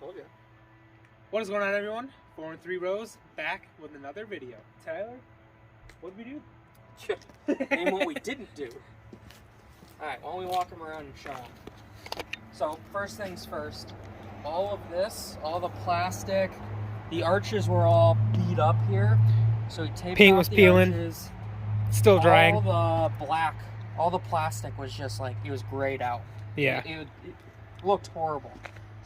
Told you. What is going on, everyone? 4 and 3 rows, back with another video. Tyler, what did we do? And what we didn't do. Alright, why don't we walk them around and show them. So, first things first, all of this, all the plastic, the arches were all beat up here. So we taped Paint off was the peeling. arches. Still drying. All the black, all the plastic was just like, it was grayed out. Yeah. It looked horrible.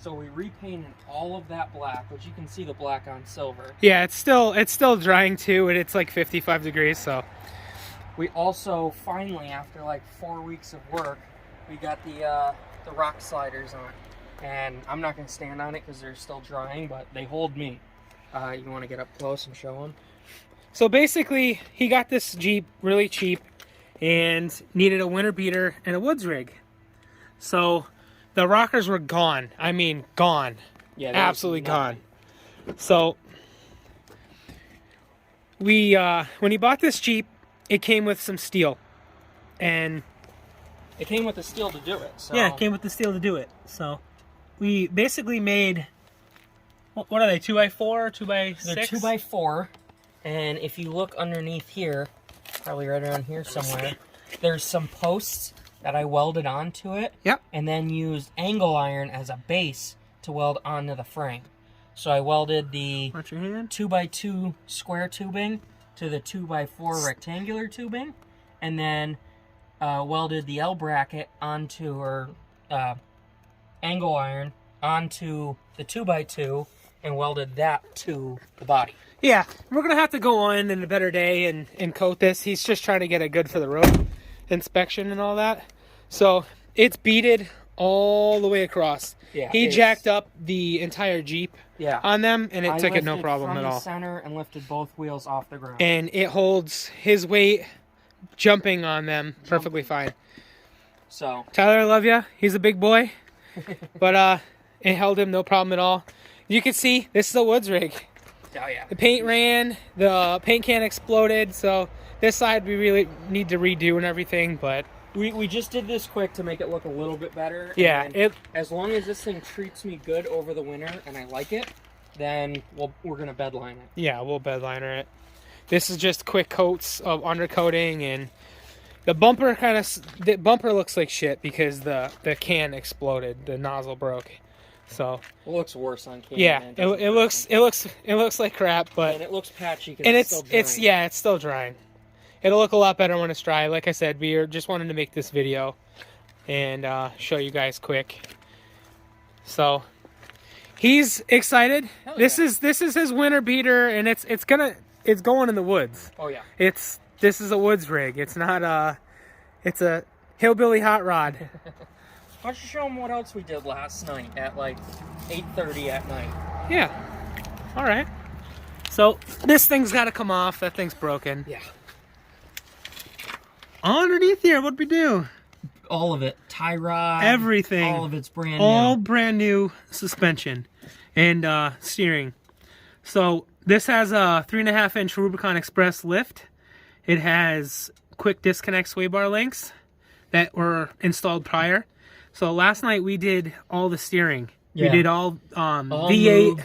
So we repainted all of that black, which you can see the black on silver. Yeah, it's still drying too, and it's like 55 degrees, so. We also finally, after like 4 weeks of work, we got the rock sliders on. And I'm not going to stand on it because they're still drying, but they hold me. You want to get up close and show them? So basically, he got this Jeep really cheap and needed a winter beater and a woods rig. So the rockers were gone. I mean, gone. Yeah, absolutely gone. So we, when he bought this Jeep, it came with some steel. And it came with the steel to do it. So. Yeah, it came with the steel to do it. So we basically made, what are they, 2x4, 2x6? They're 2x4. And if you look underneath here, probably right around here somewhere, there's some posts that I welded onto it. Yep. And then used angle iron as a base to weld onto the frame. So I welded the 2x2 square tubing to the 2x4 rectangular tubing, and then welded the L bracket onto, or angle iron onto the 2x2 and welded that to the body. Yeah, we're going to have to go on in a better day and coat this. He's just trying to get it good for the road inspection and all that. So it's beaded all the way across. Yeah, he jacked up the entire Jeep on them, and it took it no problem at all. I lifted from the center and lifted both wheels off the ground. And it holds his weight jumping on them perfectly fine. So Tyler, I love you. He's a big boy. But it held him no problem at all. You can see, this is a woods rig. Oh, yeah. The paint ran, the paint can exploded, so this side we really need to redo and everything, but we just did this quick to make it look a little bit better. Yeah, as long as this thing treats me good over the winter and I like it, then we're gonna bedline it. Yeah, we'll bedliner it. This is just quick coats of undercoating, and the bumper looks like shit because the can exploded, the nozzle broke. So it looks worse on camera. Yeah, it looks like crap, but and it looks patchy. And it's still drying. It'll look a lot better when it's dry. Like I said, we are just wanted to make this video and show you guys quick. So he's excited. Hell This yeah. is his winter beater, and it's going in the woods. Oh yeah. This is a woods rig. It's not it's a hillbilly hot rod. Why don't you show them what else we did last night at like 8:30 at night? Yeah. All right. So this thing's got to come off. That thing's broken. Yeah. Underneath here, what'd we do? All of it. Tie rod. Everything. All of it's brand new. All brand new suspension and steering. So this has a 3.5-inch Rubicon Express lift. It has quick disconnect sway bar links that were installed prior. So last night we did all the steering. Yeah. We did all V8,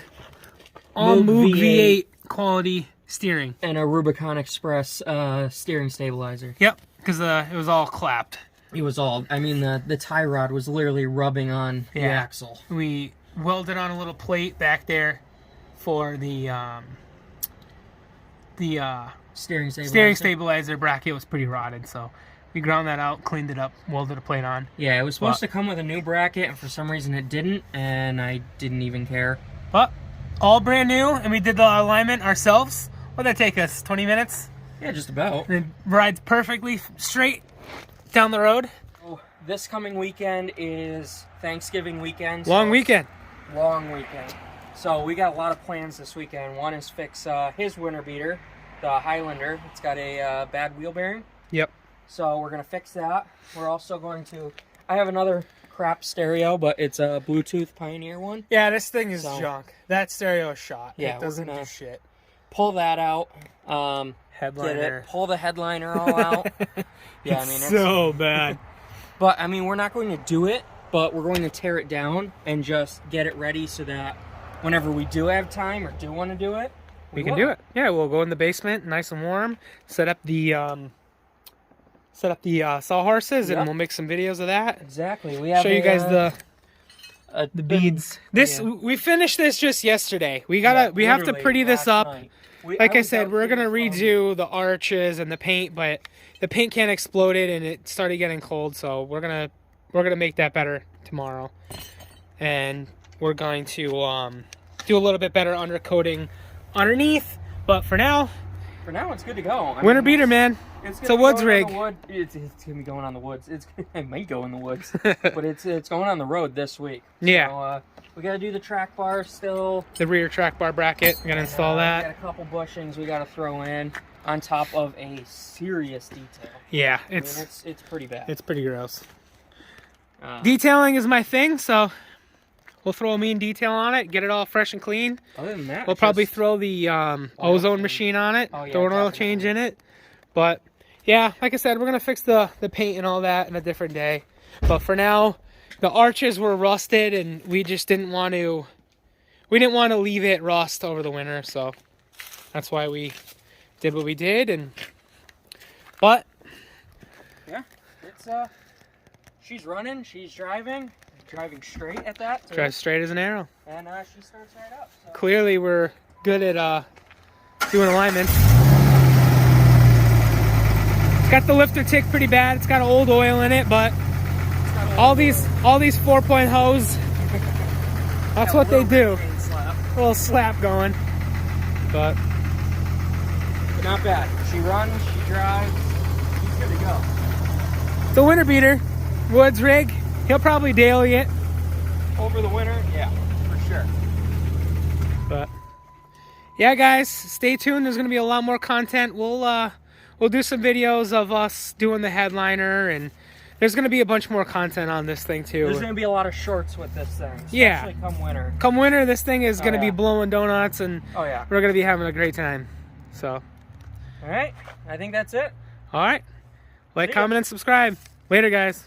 Moog V8 quality steering. And a Rubicon Express steering stabilizer. Yep, because it was all clapped. It was all, I mean, the tie rod was literally rubbing on the axle. We welded on a little plate back there for the steering stabilizer. Steering stabilizer bracket was pretty rotted, so we ground that out, cleaned it up, welded a plate on. Yeah, it was supposed to come with a new bracket, and for some reason it didn't, and I didn't even care. But all brand new, and we did the alignment ourselves. What'd that take us, 20 minutes? Yeah, just about. And it rides perfectly straight down the road. Oh, this coming weekend is Thanksgiving weekend. Long weekend. Long weekend. So we got a lot of plans this weekend. One is fix his winter beater, the Highlander. It's got a bad wheel bearing. Yep. So we're going to fix that. We're also going to... I have another crap stereo, but it's a Bluetooth Pioneer one. Yeah, this thing is junk. That stereo is shot. Yeah, it doesn't do shit. Pull that out. Headliner. Pull the headliner all out. Yeah, I mean... It's so bad. But, I mean, we're not going to do it but we're going to tear it down and just get it ready so that whenever we do have time or do want to do it, we can do it. Yeah, we'll go in the basement, nice and warm, set up the sawhorses, and we'll make some videos of that. Exactly. We have show you guys the beads. We finished this just yesterday. We have to pretty this up. Like I said, we're gonna redo the arches and the paint, but the paint can exploded and it started getting cold, so we're gonna make that better tomorrow, and we're going to do a little bit better undercoating underneath. But for now it's good to go. Winter beater, man. It's a woods rig. It's gonna be going on the woods. It might go in the woods, but it's going on the road this week. Yeah. So, we gotta do the track bar still. The rear track bar bracket. We gotta install that. We got a couple bushings we gotta throw in on top of a serious detail. Yeah, it's pretty bad. It's pretty gross. Detailing is my thing, so we'll throw a mean detail on it, get it all fresh and clean. Other than that, we'll probably throw the ozone machine on it, throw an oil change in it. But yeah, like I said, we're gonna fix the paint and all that in a different day. But for now, the arches were rusted, and we just didn't want to. We didn't want to leave it rust over the winter, so that's why we did what we did. But yeah, it's she's running, she's driving straight at that. So. Drives straight as an arrow. And she starts right up. So. Clearly, we're good at doing alignment. Got the lifter tick pretty bad. It's got old oil in it, but all these 4-point hose, that's what they do. A little slap going, but not bad. She runs, she drives, she's good to go. It's a winter beater, woods rig. He'll probably daily it over the winter. Yeah, for sure. But yeah, guys, stay tuned. There's gonna be a lot more content. We'll do some videos of us doing the headliner, and there's going to be a bunch more content on this thing too. There's going to be a lot of shorts with this thing, especially yeah. Come winter. Come winter, this thing is going to be blowing donuts, and we're going to be having a great time. So, all right, I think that's it. All right, like, comment, and subscribe. Later, guys.